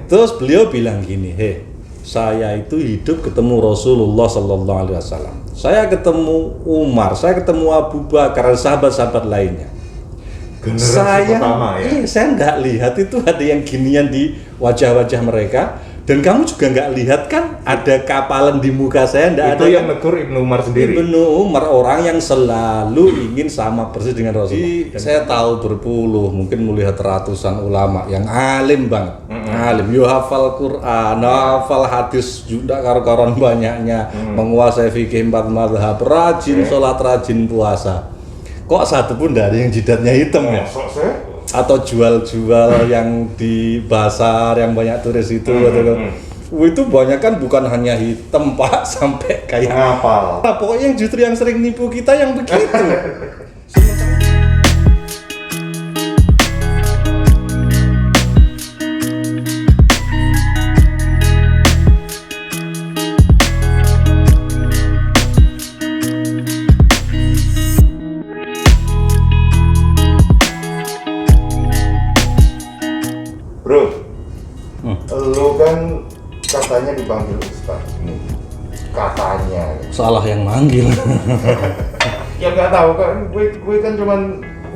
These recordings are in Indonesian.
Terus beliau bilang gini, saya itu hidup ketemu Rasulullah Sallallahu Alaihi Wasallam. Saya ketemu Umar, saya ketemu Abu Bakar, sahabat-sahabat lainnya. Generasi pertama ya. Saya nggak lihat itu ada yang ginian di wajah-wajah mereka. Dan kamu juga nggak lihat kan ada kapalan di muka saya, nggak ada. Itu yang negur Ibnu Umar sendiri. Ibnu Umar orang yang selalu ingin sama persis dengan Rasulullah. Saya tahu berpuluh, mungkin melihat ratusan ulama yang alim banget, alim. Yo hafal Quran, hafal hadis juga karo-karon banyaknya, menguasai fikih 4 mazhab, rajin sholat, rajin puasa. Kok satu pun dari yang jidatnya hitam ya? Atau jual-jual yang di pasar yang banyak turis itu itu banyak kan bukan hanya hitam Pak, sampai kayak ngapal. Nah, pokoknya yang justru yang sering nipu kita yang begitu. Lo kan katanya dipanggil Ustaz nih, katanya. Salah yang manggil. Ya nggak tahu kan, gue kan cuman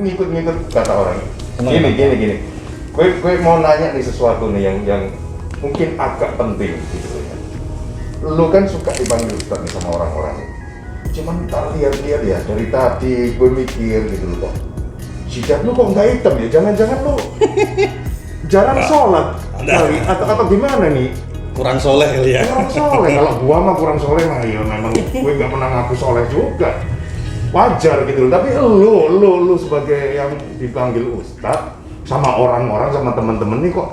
ngikut kata orang. Gini. Gue mau nanya nih sesuatu nih yang mungkin agak penting gitu ya. Lo kan suka dipanggil Ustaz nih sama orang-orang. Cuman tak lihat-lihat ya dari tadi gue mikir gitu loh kok. Jidat lu kok nggak hitam ya? Jangan-jangan lu jarang sholat kali atau gimana nih? Kurang soleh kali ya. Kurang soleh. Kalau gua mah kurang soleh mah ya memang gue nggak pernah ngaku soleh juga. Wajar gitu loh. Tapi lu sebagai yang dipanggil Ustadz sama orang-orang sama temen-temen nih kok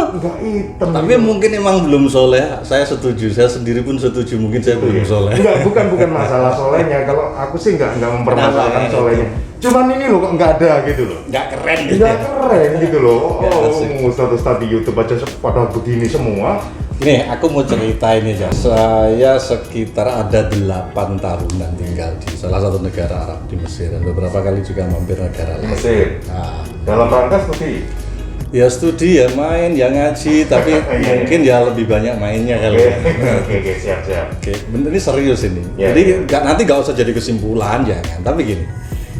nggak hitam. Tapi gitu. mungkin emang belum soleh. Saya setuju. Saya sendiri pun setuju. Mungkin saya belum soleh. Enggak, bukan masalah solehnya. Kalau aku sih nggak mempermasalahkan solehnya. Cuman ini loh kok nggak ada gitu loh. Nggak keren gitu. Nggak keren gitu loh. Ustadz di YouTube aja pada begini semua. Nih, aku mau cerita ini aja. Saya sekitar ada 8 tahunan tinggal di salah satu negara Arab di Mesir dan beberapa kali juga mampir negara lain. Mesir. Nah, Dalam rangka studi. ya studi, ya main, ya ngaji, tapi mungkin ya lebih banyak mainnya kali. Oke, siap. Oke, bener ini serius ini. Ya, Jadi nanti nggak usah jadi kesimpulan jangan. Tapi gini.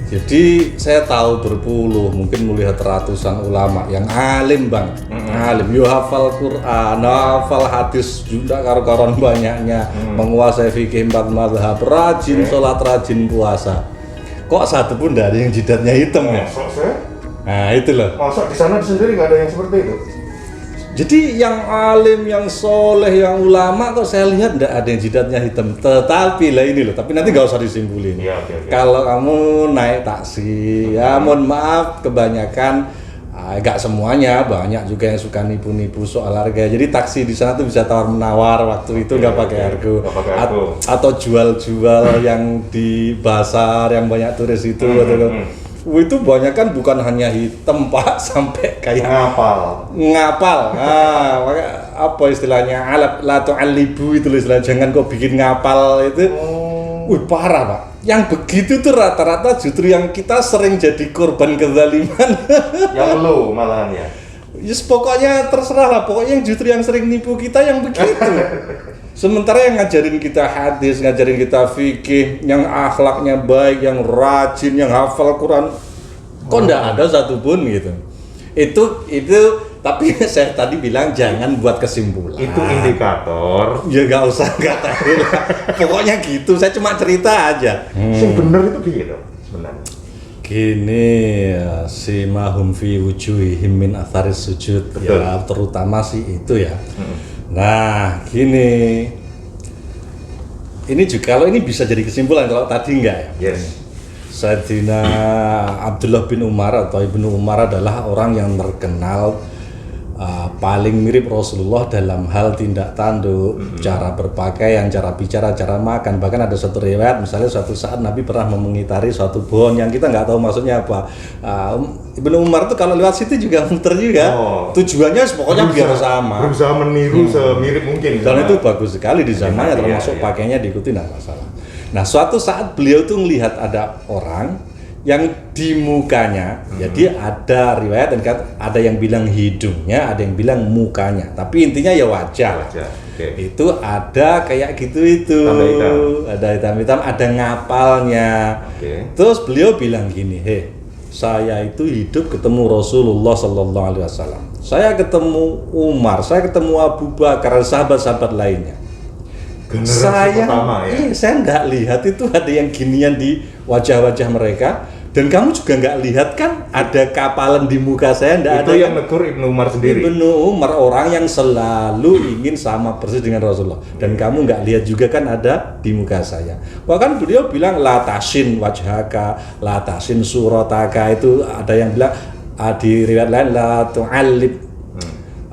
Jadi saya tahu berpuluh, mungkin melihat ratusan ulama yang alim banget, alim. Yo hafal Quran, hafal hadis juga karo-karon banyaknya, menguasai fikih 4 mazhab, rajin sholat, rajin puasa. Kok satu pun dari yang jidatnya hitam ya? Nah itu loh. Masa di sana sendiri nggak ada yang seperti itu? Jadi yang alim, yang soleh, yang ulama kok saya lihat nggak ada yang jidatnya hitam. Tetapi lah ini loh, tapi nanti nggak usah disimpulin. Ya, okay. Kalau kamu naik taksi, ya mohon maaf kebanyakan, nggak semuanya, banyak juga yang suka nipu-nipu soal harga. Jadi taksi di sana tuh bisa tawar-menawar, waktu itu nggak pakai argo. Atau jual-jual yang di pasar yang banyak turis itu. Itu banyak kan bukan hanya hitam Pak, sampai kayak ngapal. Nah, apa istilahnya, alat la tu'allibu itu istilahnya, jangan kok bikin ngapal itu. Parah Pak. Yang begitu tuh rata-rata justru yang kita sering jadi korban kezaliman. Yang lo malahan ya. Yes, pokoknya terserah lah, pokoknya yang justru yang sering nipu kita yang begitu. Sementara yang ngajarin kita hadis, ngajarin kita fikih, yang akhlaknya baik, yang rajin, yang hafal Quran, kok nggak ada satupun gitu. Itu tapi saya tadi bilang jangan buat kesimpulan. Itu indikator. Ya nggak usah, nggak tahu lah. Pokoknya gitu, saya cuma cerita aja. Yang bener itu gitu sebenarnya. Gini, simahum fi wujuhihim min atharis sujud. Betul. Ya terutama sih itu ya. Nah, gini. Ini juga kalau ini bisa jadi kesimpulan, kalau tadi enggak ya. Yes. Sayyidina Abdullah bin Umar atau Ibnu Umar adalah orang yang terkenal paling mirip Rasulullah dalam hal tindak tanduk, cara berpakaian, cara bicara, cara makan. Bahkan ada satu riwayat, misalnya suatu saat Nabi pernah mengitari suatu pohon yang kita nggak tahu maksudnya apa. Ibnu Umar tuh kalau lewat situ juga muter juga. Tujuannya pokoknya biar sama. Berusaha meniru semirip mungkin. Dan itu bagus sekali di zamannya, termasuk pakainya diikuti, nggak masalah. Nah, suatu saat beliau tuh melihat ada orang yang di mukanya. Jadi ada riwayat dan ada yang bilang hidungnya, ada yang bilang mukanya. Tapi intinya ya wajah. Okay. Itu ada kayak gitu itu. Ada hitam-hitam, ada ngapalnya. Okay. Terus beliau bilang gini, saya itu hidup ketemu Rasulullah Sallallahu Alaihi Wasallam. Saya ketemu Umar, saya ketemu Abu Bakar, sahabat-sahabat lainnya. Generasi pertama ya. Saya nggak lihat itu ada yang ginian di wajah-wajah mereka, dan kamu juga nggak lihat kan ada kapalan di muka saya, nggak ada. Itu yang negur Ibnu Umar sendiri. Ibnu Umar orang yang selalu ingin sama persis dengan Rasulullah, dan kamu nggak lihat juga kan ada di muka saya. Bahkan beliau bilang la tasin wajhaka, la tasin surataka, itu ada yang bilang di riwayat lain la tu'allib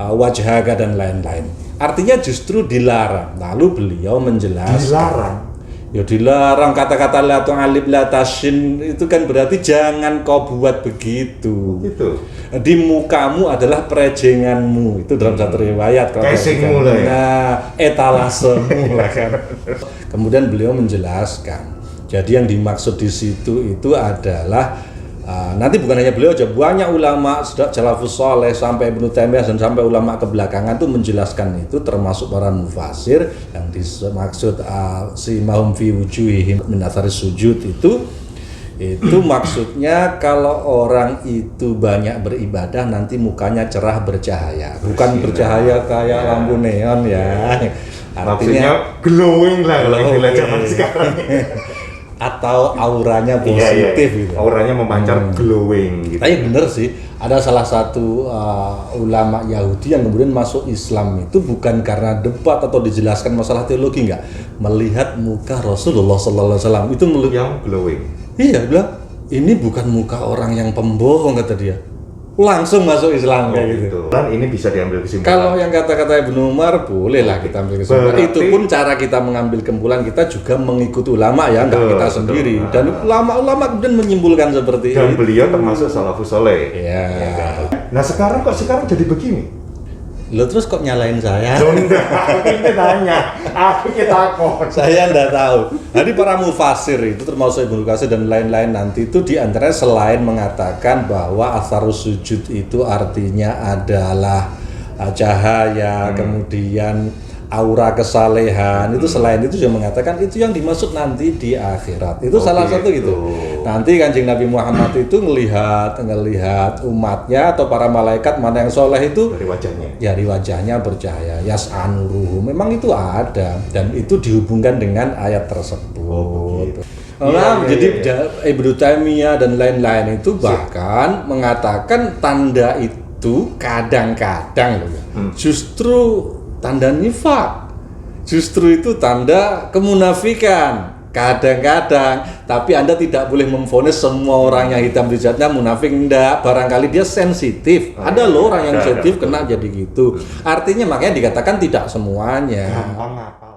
wajhaka dan lain-lain. Artinya justru dilarang. Lalu beliau menjelaskan. Dilarang? Ya dilarang, kata-kata la tu'allib la tasin itu kan berarti jangan kau buat begitu. Gitu. Di mukamu adalah perejenganmu, itu dalam satu riwayat. Casingmu lah ya. Nah, etalasemu lah kan. Kemudian beliau menjelaskan. Jadi yang dimaksud di situ itu adalah nanti bukan hanya beliau aja, banyak ulama salafus saleh sampai Ibnu Taimiyah dan sampai ulama kebelakangan tuh menjelaskan itu, termasuk para mufasir yang dimaksud simahum fi wujuhihim min athari sujud itu maksudnya kalau orang itu banyak beribadah nanti mukanya cerah bercahaya, bukan bercahaya kayak lampu neon ya. Artinya glowing lah kalau istilah zaman sekarang. Atau auranya positif gitu. Auranya memancar glowing gitu. Tapi bener sih, ada salah satu ulama Yahudi yang kemudian masuk Islam itu bukan karena debat atau dijelaskan masalah teologi, enggak. Melihat muka Rasulullah sallallahu alaihi wasallam itu yang glowing. Iya, bilang ini bukan muka orang yang pembohong, kata dia. Langsung masuk Islam kayak gitu. Dan ini bisa diambil kesimpulan. Kalau yang kata-kata Ibnu Umar bolehlah kita ambil kesimpulan. Berarti, itu pun cara kita mengambil kesimpulan, kita juga mengikuti ulama ya, enggak kita sendiri. Dan ulama-ulama kemudian menyimpulkan seperti itu. Dan beliau termasuk salafus saleh. Iya. Ya. Nah sekarang jadi begini? Lo terus kok nyalain saya? Enggak, aku ini nanya. Aku takut. Saya enggak tahu. Jadi para mufasir itu termasuk Ibnu Katsir dan lain-lain nanti itu diantaranya selain mengatakan bahwa atharus sujud itu artinya adalah cahaya, kemudian aura kesalehan, itu selain itu juga mengatakan itu yang dimaksud nanti di akhirat. Itu salah satu gitu. Nanti Kanjeng Nabi Muhammad itu ngelihat umatnya atau para malaikat mana yang soleh itu dari wajahnya. Ya dari wajahnya bercahaya. Yas'anuruhu. Memang itu ada dan itu dihubungkan dengan ayat tersebut. Jadi Ibnu Taimiyah dan lain-lain itu bahkan mengatakan tanda itu kadang-kadang justru tanda nifak, justru itu tanda kemunafikan kadang-kadang. Tapi Anda tidak boleh memvonis semua orang yang hitam di zatnya munafik, enggak. Barangkali dia sensitif. Ada loh orang yang sensitif kena jadi gitu. Artinya makanya dikatakan tidak semuanya. Gampang ngapal.